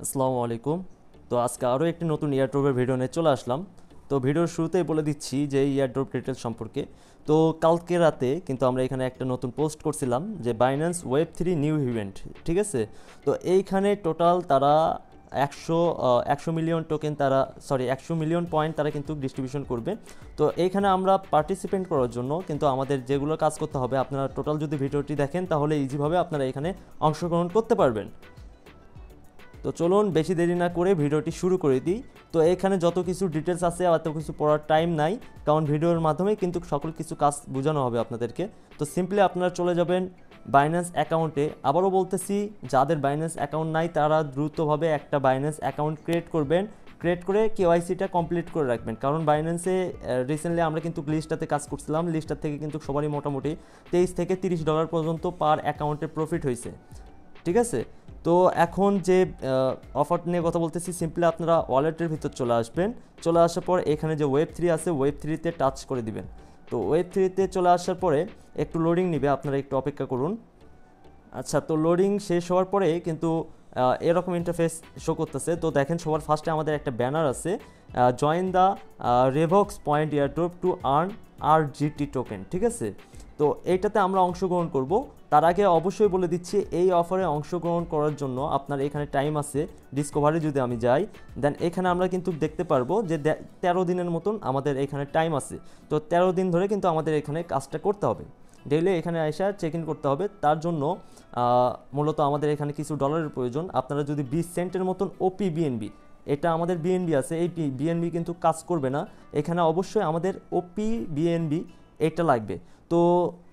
আসসালামু আলাইকুম। তো আজকে আরও একটি নতুন এয়ারড্রপের ভিডিও নিয়ে চলে আসলাম। তো ভিডিওর শুরুতেই বলে দিচ্ছি যে এই এয়ারড্রপ ডিটেলস সম্পর্কে। তো কালকে রাতে কিন্তু আমরা এখানে একটা নতুন পোস্ট করছিলাম যে বাইন্যান্স ওয়েব 3 নিউ ইভেন্ট, ঠিক আছে। তো এইখানে টোটাল তারা একশো 100 মিলিয়ন টোকেন তারা, সরি 100 মিলিয়ন পয়েন্ট তারা কিন্তু ডিস্ট্রিবিউশন করবে। তো এইখানে আমরা পার্টিসিপেন্ট করার জন্য কিন্তু আমাদের যেগুলো কাজ করতে হবে, আপনারা টোটাল যদি ভিডিওটি দেখেন তাহলে ইজিভাবে আপনারা এখানে অংশগ্রহণ করতে পারবেন। তো চলুন বেশি দেরি না করে ভিডিওটি শুরু করে দিই। তো এখানে যত কিছু ডিটেলস আছে এত কিছু পড়ার টাইম নাই, কারণ ভিডিওর মাধ্যমে কিন্তু সকল কিছু কাজ বোঝানো হবে আপনাদেরকে। তো সিম্পলি আপনারা চলে যাবেন বাইন্যান্স অ্যাকাউন্টে। আবারও বলতেছি, যাদের বাইন্যান্স অ্যাকাউন্ট নাই তারা দ্রুতভাবে একটা বাইন্যান্স অ্যাকাউন্ট ক্রিয়েট করবেন। ক্রিয়েট করে কেওয়াইসিটা কমপ্লিট করে রাখবেন, কারণ বাইন্যান্সে রিসেন্টলি আমরা কিন্তু লিস্টটাতে কাজ করছিলাম, লিস্টটা থেকে কিন্তু সবারই মোটামুটি $23 থেকে $30 পর্যন্ত পার অ্যাকাউন্টে প্রফিট হয়েছে, ঠিক আছে। তো এখন যে অফার নিয়ে কথা বলতেছি, সিম্পলি আপনারা ওয়ালেটের ভিতর চলে আসবেন। চলে আসার পর এখানে যে ওয়েব 3 আছে, ওয়েব 3-তে টাচ করে দিবেন। তো ওয়েব 3-তে চলে আসার পরে একটু লোডিং নিবে, আপনারা একটু অপেক্ষা করুন। আচ্ছা, তো লোডিং শেষ হওয়ার পরে কিন্তু এরকম ইন্টারফেস শো করতেছে। তো দেখেন সবার ফার্স্টে আমাদের একটা ব্যানার আছে, join the Revox point airdrop to earn RGT token, ঠিক আছে। তো এইটাতে আমরা অংশগ্রহণ করব। তার আগে অবশ্যই বলে দিচ্ছি, এই অফারে অংশগ্রহণ করার জন্য আপনার এখানে টাইম আছে। ডিসকভারে যদি আমি যাই, দেন এখানে আমরা কিন্তু দেখতে পারবো যে 13 দিনের মতন আমাদের এখানে টাইম আছে। তো 13 দিন ধরে কিন্তু আমাদের এখানে কাজটা করতে হবে। ডেইলি এখানে এসে চেক ইন করতে হবে। তার জন্য মূলত আমাদের এখানে কিছু ডলারের প্রয়োজন। আপনারা যদি 20 সেন্টের মতন ওপি বিএনবি, এটা আমাদের বিএনবি আছে, এই বিএনবি কিন্তু কাজ করবে না। এখানে অবশ্যই আমাদের ওপি বিএনবি এটা লাগবে। তো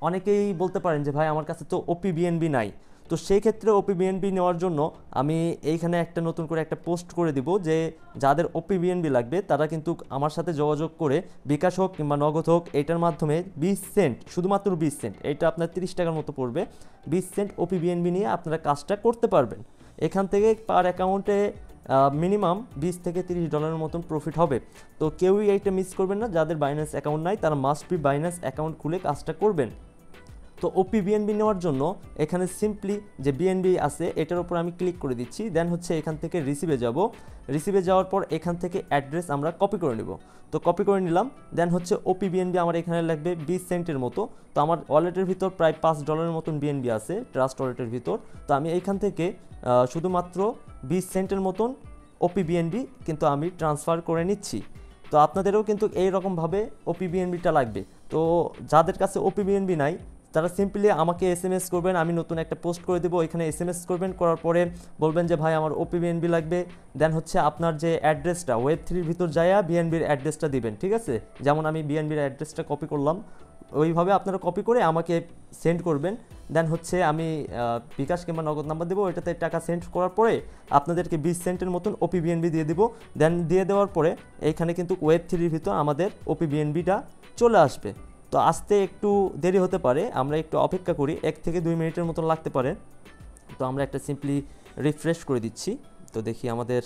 অনেকেই বলতে পারেন যে ভাই আমার কাছে তো ওপি বিএনবি নাই। তো সেই ক্ষেত্রে ওপি বিএনবি নেওয়ার জন্য আমি এইখানে একটা নতুন করে একটা পোস্ট করে দিব যে যাদের ওপি বিএনবি লাগবে তারা কিন্তু আমার সাথে যোগাযোগ করে বিকাশ হোক কিংবা নগদ হোক এটার মাধ্যমে 20 সেন্ট, শুধুমাত্র 20 সেন্ট, এটা আপনার 30 টাকার মতো পড়বে। 20 সেন্ট ওপি বিএনবি নিয়ে আপনারা কাজটা করতে পারবেন। এখান থেকে পার অ্যাকাউন্টে মিনিমাম $20 থেকে $30 মতন প্রফিট হবে। তো কেউই এইটা মিস করবেন না, যাদের বাইন্যান্স অ্যাকাউন্ট নাই তারা মাস্ট বি বাইন্যান্স অ্যাকাউন্ট খুলে কাজটা করবেন। তো ওপি বিএনবি নেওয়ার জন্য এখানে সিম্পলি যে বিএনবি আছে এটার উপর আমি ক্লিক করে দিচ্ছি। দেন হচ্ছে এখান থেকে রিসিভে যাব। রিসিভে যাওয়ার পর এখান থেকে অ্যাড্রেস আমরা কপি করে নেব। তো কপি করে নিলাম। দেন হচ্ছে ওপি বিএনবি আমার এখানে লাগবে 20 সেন্টের মতো। তো আমার ওয়ালেটের ভিতর প্রায় $5 মতন বিএনবি আছে ট্রাস্ট ওয়ালেটের ভিতর। তো আমি এইখান থেকে শুধুমাত্র 20 সেন্টের মতন ওপি বিএনবি কিন্তু আমি ট্রান্সফার করে নিচ্ছি। তো আপনাদেরও কিন্তু এইরকমভাবে ওপি বিএনবিটা লাগবে। তো যাদের কাছে ওপি বিএনবি নাই তারা সিম্পলি আমাকে এসএমএস করবেন, আমি নতুন একটা পোস্ট করে দেবো, এখানে এসএমএস করবেন, করার পরে বলবেন যে ভাই আমার ওপি বিএনবি লাগবে। দেন হচ্ছে আপনার যে অ্যাড্রেসটা ওয়েব 3-র ভিতর যায়া বিএনবির অ্যাড্রেসটা দিবেন, ঠিক আছে। যেমন আমি বিএনবির অ্যাড্রেসটা কপি করলাম, ওইভাবে আপনারা কপি করে আমাকে সেন্ড করবেন। দেন হচ্ছে আমি বিকাশ কিংবা নগদ নাম্বার দেবো, ওইটাতে টাকা সেন্ড করার পরে আপনাদেরকে 20 সেন্টের মতন ওপি বিএনবি দিয়ে দেবো। দেন দিয়ে দেওয়ার পরে এইখানে কিন্তু ওয়েব 3-র ভিতর আমাদের ওপি বিএনবিটা চলে আসবে। তো আসতে একটু দেরি হতে পারে, আমরা একটু অপেক্ষা করি, 1 থেকে 2 মিনিটের মতো লাগতে পারে। তো আমরা একটা সিম্পলি রিফ্রেশ করে দিচ্ছি। তো দেখি আমাদের,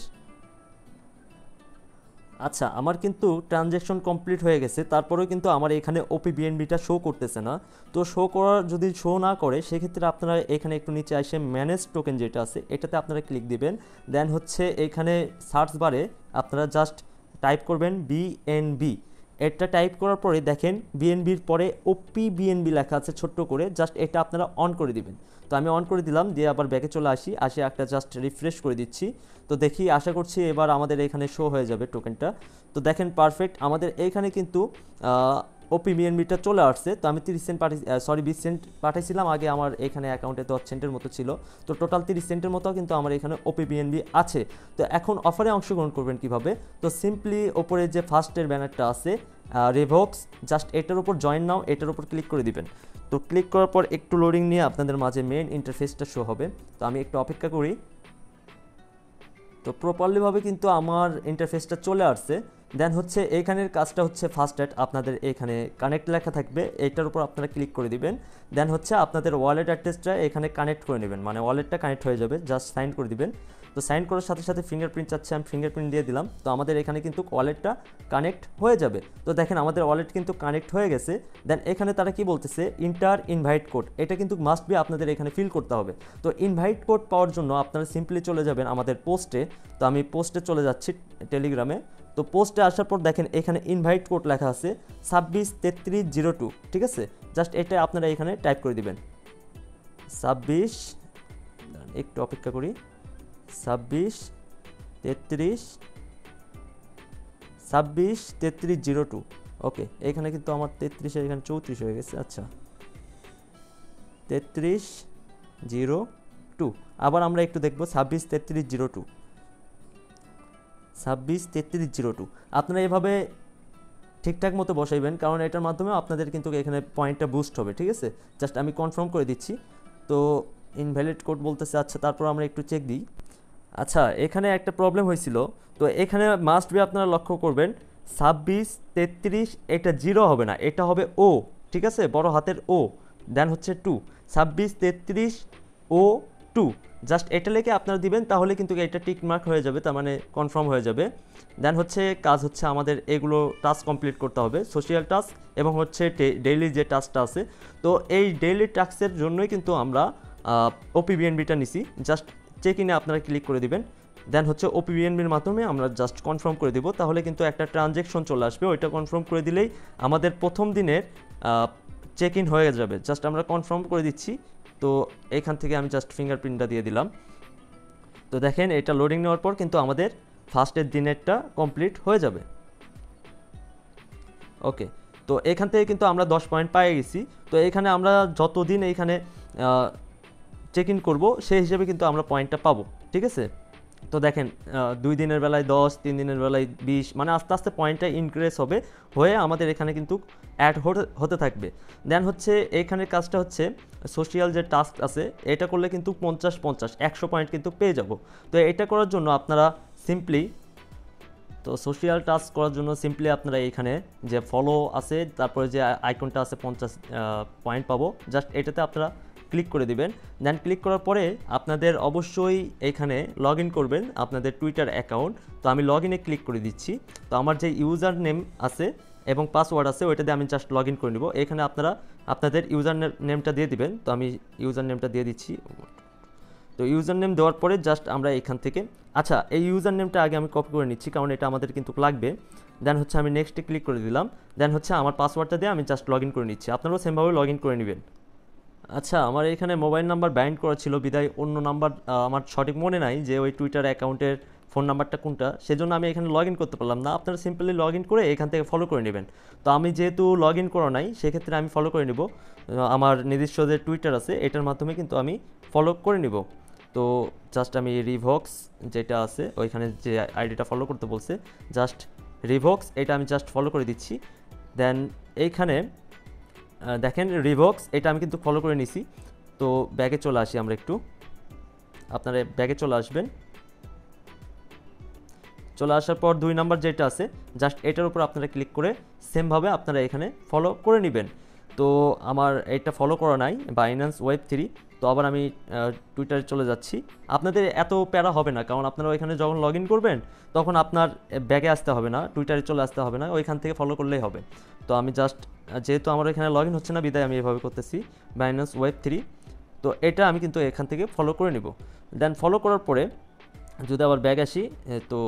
আচ্ছা আমার কিন্তু ট্রানজ্যাকশন কমপ্লিট হয়ে গেছে, তারপরেও কিন্তু আমার এখানে ওপি বিএনবিটা শো করতেছে না। তো শো করার, যদি শো না করে সেক্ষেত্রে আপনারা এখানে একটু নিচে আসে ম্যানেজ টোকেন যেটা আছে এটাতে আপনারা ক্লিক দিবেন। দেন হচ্ছে এখানে সার্চ বারে আপনারা জাস্ট টাইপ করবেন বিএনবি। এটা টাইপ করার পরে দেখেন বিএনবির পরে ওপি বিএনবি লেখা আছে ছোট্ট করে, জাস্ট এটা আপনারা অন করে দিবেন। তো আমি অন করে দিলাম, দিয়ে আবার ব্যাকে চলে আসি একটা জাস্ট রিফ্রেশ করে দিচ্ছি। তো দেখি, আশা করছি এবার আমাদের এখানে শো হয়ে যাবে টোকেনটা। তো দেখেন পারফেক্ট আমাদের এইখানে কিন্তু ওপি বিএনবিটা চলে আসছে। তো আমি 30 সেন্ট 20 সেন্ট পাঠাইছিলাম আগে, আমার এখানে অ্যাকাউন্টে 10 সেন্টের মতো ছিল। তো টোটাল 30 সেন্টের মতো কিন্তু আমার এখানে ওপি বিএনবি আছে। তো এখন অফারে অংশগ্রহণ করবেন কিভাবে? তো সিম্পলি ওপরে যে ফার্স্টের ব্যানারটা আছে রেভক্স, জাস্ট এটার উপর জয়েন নাও, এটার উপর ক্লিক করে দিবেন। তো ক্লিক করার পর একটু লোডিং নিয়ে আপনাদের মাঝে মেইন ইন্টারফেসটা শো হবে। তো আমি একটু অপেক্ষা করি। তো প্রপারলিভাবে কিন্তু আমার ইন্টারফেসটা চলে আসছে। দেন হচ্ছে এইখানের কাজটা হচ্ছে ফার্স্ট অ্যাড, আপনাদের এখানে কানেক্ট লেখা থাকবে, এইটার উপর আপনারা ক্লিক করে দিবেন। দেন হচ্ছে আপনাদের ওয়ালেট অ্যাড্রেসটা এখানে কানেক্ট করে নেবেন, মানে ওয়ালেটটা কানেক্ট হয়ে যাবে, জাস্ট সাইন করে দিবেন। তো সাইন করার সাথে সাথে ফিঙ্গারপ্রিন্ট চাচ্ছে, আমি ফিঙ্গারপ্রিন্ট দিয়ে দিলাম। তো আমাদের এখানে কিন্তু ওয়ালেটটা কানেক্ট হয়ে যাবে। তো দেখেন আমাদের ওয়ালেট কিন্তু কানেক্ট হয়ে গেছে। দেন এখানে তারা কি বলতেছে, ইন্টার ইনভাইট কোড, এটা কিন্তু মাস্ট বি আপনাদের এখানে ফিল করতে হবে। তো ইনভাইট কোড পাওয়ার জন্য আপনারা সিম্পলি চলে যাবেন আমাদের পোস্টে। তো আমি পোস্টে চলে যাচ্ছি টেলিগ্রামে। তো পোস্টে আসার পর দেখেন এখানে ইনভাইট কোড লেখা আছে 263302, ঠিক আছে? জাস্ট এটা আপনারা এখানে টাইপ করে দিবেন 26, একটু অপেক্ষা করি, 263302। ওকে, এখানে কিন্তু আমার 33 এখানে 34 হয়ে গেছে। আচ্ছা, 3302। আবার আমরা একটু দেখবো 263302, 263302। আপনারা এভাবে ঠিকঠাক মতো বসাইবেন, কারণ এটার মাধ্যমে আপনাদের কিন্তু এখানে পয়েন্টটা বুস্ট হবে, ঠিক আছে? জাস্ট আমি কনফার্ম করে দিচ্ছি। তো ইনভ্যালিড কোড বলতেছে। আচ্ছা, তারপর আমরা একটু চেক দিই। আচ্ছা, এখানে একটা প্রবলেম হয়েছিল। তো এখানে মাস্ট বি আপনারা লক্ষ্য করবেন 2633, এটা জিরো হবে না, এটা হবে ও, ঠিক আছে? বড় হাতের ও, দেন হচ্ছে 2, 2633O2, জাস্ট এটা লিখে আপনারা দিবেন, তাহলে কিন্তু এটা টিক মার্ক হয়ে যাবে, তার মানে কনফার্ম হয়ে যাবে। দেন হচ্ছে কাজ হচ্ছে আমাদের এগুলো টাস্ক কমপ্লিট করতে হবে, সোশ্যাল টাস্ক এবং হচ্ছে ডেইলি যে টাস্কটা আছে। তো এই ডেইলি টাস্কের জন্যই কিন্তু আমরা ওপিবিএনবিটা নিছি। জাস্ট চেক ইনে আপনারা ক্লিক করে দিবেন। দেন হচ্ছে ওপিবিএনবির মাধ্যমে আমরা জাস্ট কনফার্ম করে দিব, তাহলে কিন্তু একটা ট্রানজ্যাকশন চলে আসবে। ওইটা কনফার্ম করে দিলেই আমাদের প্রথম দিনের চেক ইন হয়ে যাবে। জাস্ট আমরা কনফার্ম করে দিচ্ছি। তো এখান থেকে আমি জাস্ট ফিঙ্গারপ্রিন্টটা দিয়ে দিলাম। তো দেখেন এটা লোডিং নেওয়ার পর কিন্তু আমাদের ফার্স্টের দিনেরটা কমপ্লিট হয়ে যাবে। ওকে, তো এখান থেকে কিন্তু আমরা 10 পয়েন্ট পেয়ে গেছি। তো এখানে আমরা যতদিন এইখানে চেক ইন করবো সেই হিসেবে কিন্তু আমরা পয়েন্টটা পাবো, ঠিক আছে? তো দেখেন 2 দিনের বেলায় 10, 3 দিনের বেলায় 20, মানে আস্তে আস্তে পয়েন্টটা ইনক্রিজ হবে, হয়ে আমাদের এখানে কিন্তু অ্যাড হতে থাকবে। দেন হচ্ছে এইখানের কাজটা হচ্ছে সোশ্যাল যে টাস্ক আছে, এটা করলে কিন্তু 50-50 100 পয়েন্ট কিন্তু পেয়ে যাব। তো এটা করার জন্য আপনারা সিম্পলি, তো সোশ্যাল টাস্ক করার জন্য সিম্পলি আপনারা এখানে যে ফলো আছে, তারপরে যে আইকনটা আছে 50 পয়েন্ট পাবো, জাস্ট এটাতে আপনারা ক্লিক করে দিবেন। দেন ক্লিক করার পরে আপনাদের অবশ্যই এখানে লগ ইন করবেন আপনাদের টুইটার অ্যাকাউন্ট। তো আমি লগ ইনে ক্লিক করে দিচ্ছি। তো আমার যে ইউজার নেম আছে এবং পাসওয়ার্ড আছে ওইটা দিয়ে আমি জাস্ট লগ ইন করে নিব। এখানে আপনারা আপনাদের ইউজার নেমটা দিয়ে দিবেন। তো আমি ইউজার নেমটা দিয়ে দিচ্ছি। তো ইউজার নেম দেওয়ার পরে জাস্ট আমরা এখান থেকে, আচ্ছা এই ইউজার নেমটা আগে আমি কপি করে নিচ্ছি, কারণ এটা আমাদের কিন্তু লাগবে। দেন হচ্ছে আমি নেক্সটে ক্লিক করে দিলাম। দেন হচ্ছে আমার পাসওয়ার্ডটা দিয়ে আমি জাস্ট লগ ইন করে নিচ্ছি। আপনারাও সেমভাবে লগ ইন করে নেবেন। আচ্ছা, আমার এখানে মোবাইল নাম্বার ব্যান্ড করা ছিল, বিদায় অন্য নাম্বার আমার সঠিক মনে নাই যে ওই টুইটার অ্যাকাউন্টের ফোন নাম্বারটা কোনটা, সেজন্য আমি এখানে লগ ইন করতে পারলাম না। আপনারা সিম্পলি লগ ইন করে এখান থেকে ফলো করে নেবেন। তো আমি যেহেতু লগ ইন করা নাই, সেক্ষেত্রে আমি ফলো করে নিব। আমার নিজস্ব যে টুইটার আছে এটার মাধ্যমে কিন্তু আমি ফলো করে নিব। তো জাস্ট আমি রিভক্স যেটা আছে ওইখানে যে আইডিটা ফলো করতে বলছে, জাস্ট রিভক্স এটা আমি জাস্ট ফলো করে দিচ্ছি। দেন এইখানে দেখেন রিভক্স এটা আমি কিন্তু ফলো করে নিছি। তো ব্যাগে চলে আসি আমরা একটু, আপনারা ব্যাগে চলে আসবেন। চলে আসার পর 2 নাম্বার যেটা আছে জাস্ট এটার উপর আপনারা ক্লিক করে সেমভাবে আপনারা এখানে ফলো করে নেবেন। তো আমার এটা ফলো করা নাই, বাইন্যান্স ওয়েব3। তো আবার আমি টুইটারে চলে যাচ্ছি। আপনাদের এত প্যারা হবে না, কারণ আপনারা ওইখানে যখন লগ ইন করবেন তখন আপনার ব্যাগে আসতে হবে না, টুইটারে চলে আসতে হবে না, ওইখান থেকে ফলো করলেই হবে। তো আমি জাস্ট, যেহেতু আমার এখানে লগ ইন হচ্ছে না বিদায় আমি এভাবে করতেছি বাইন্যান্স ওয়েব3। তো এটা আমি কিন্তু এখান থেকে ফলো করে নিব। দেন ফলো করার পরে যদি আবার ব্যাগ আসি, তো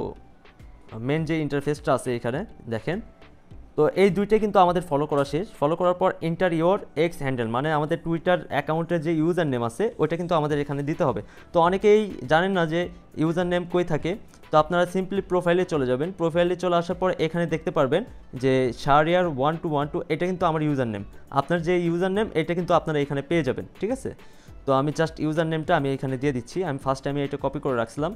মেন যে ইন্টারফেসটা আছে এখানে দেখেন। তো এই দুইটাই কিন্তু আমাদের ফলো করা শেষ। ফলো করার পর এন্টার ইওর এক্স হ্যান্ডেল, মানে আমাদের টুইটার অ্যাকাউন্টের যে ইউজার নেম আছে ওইটা কিন্তু আমাদের এখানে দিতে হবে। তো অনেকেই জানেন না যে ইউজার নেম কই থাকে। তো আপনারা সিম্পলি প্রোফাইলে চলে যাবেন। প্রোফাইলে চলে আসার পর এখানে দেখতে পারবেন যে শাহরিয়ার 1212, এটা কিন্তু আমার ইউজার নেম। আপনার যে ইউজার নেম এটা কিন্তু আপনারা এখানে পেয়ে যাবেন, ঠিক আছে? তো আমি জাস্ট ইউজার নেমটা আমি এখানে দিয়ে দিচ্ছি। আমি ফার্স্ট টাইমে এটা কপি করে রাখছিলাম।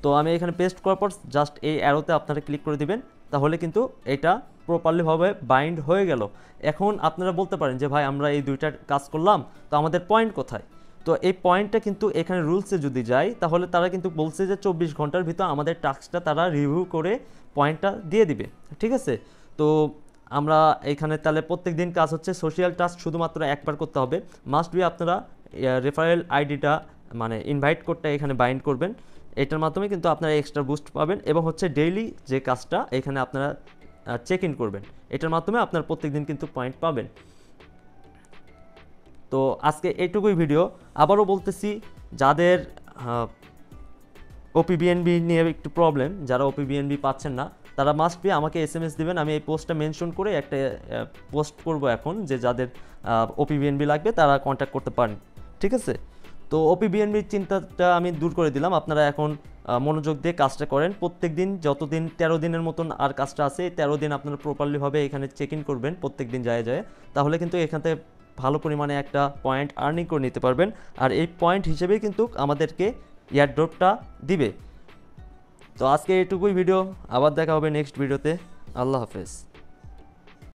তো আমি এখানে পেস্ট করার পর জাস্ট এই অ্যারোতে আপনারা ক্লিক করে দিবেন, তাহলে কিন্তু এটা প্রপারলিভাবে বাইন্ড হয়ে গেল। এখন আপনারা বলতে পারেন যে ভাই আমরা এই দুইটার কাজ করলাম, তো আমাদের পয়েন্ট কোথায়? তো এই পয়েন্টটা কিন্তু এখানে রুলসে যদি যায় তাহলে তারা কিন্তু বলছে যে 24 ঘন্টার ভিতর আমাদের টাস্কটা তারা রিভিউ করে পয়েন্টটা দিয়ে দিবে, ঠিক আছে। তো আমরা এখানে তাহলে প্রত্যেক দিন কাজ হচ্ছে সোশ্যাল টাস্ক শুধুমাত্র একবার করতে হবে। মাস্ট বি আপনারা রেফারেল আইডিটা মানে ইনভাইট কোডটা এখানে বাইন্ড করবেন, এটার মাধ্যমে কিন্তু আপনারা এক্সট্রা বুস্ট পাবেন। এবং হচ্ছে ডেইলি যে কাজটা এখানে আপনারা চেক ইন করবেন, এটার মাধ্যমে আপনার প্রত্যেক দিন কিন্তু পয়েন্ট পাবেন। তো আজকে এইটুকুই ভিডিও। আবারও বলতেছি, যাদের ওপিবিএনবি নিয়ে একটু প্রবলেম, যারা ওপিবিএনবি পাচ্ছেন না তারা মাস্ট বি আমাকে SMS দিবেন। আমি এই পোস্টটা মেনশন করে একটা পোস্ট করব এখন, যে যাদের ওপিবিএনবি লাগবে তারা কন্ট্যাক্ট করতে পারেন, ঠিক আছে। তো ওপিবিএনবির চিন্তাটা আমি দূর করে দিলাম, আপনারা এখন মনোযোগ দিয়ে কাজটা করেন। প্রত্যেক দিন যতদিন 13 দিনের মতন আর কাজটা আছে, এই 13 দিন আপনারা প্রপারলিভাবে এখানে চেক ইন করবেন প্রত্যেক দিন যায়, তাহলে কিন্তু এখান থেকে ভালো পরিমাণে একটা পয়েন্ট আর্নিং করে নিতে পারবেন। আর এই পয়েন্ট হিসেবেই কিন্তু আমাদেরকে এয়ারড্রপটা দিবে। তো আজকে এইটুকুই ভিডিও, আবার দেখা হবে নেক্সট ভিডিওতে। আল্লাহ হাফেজ।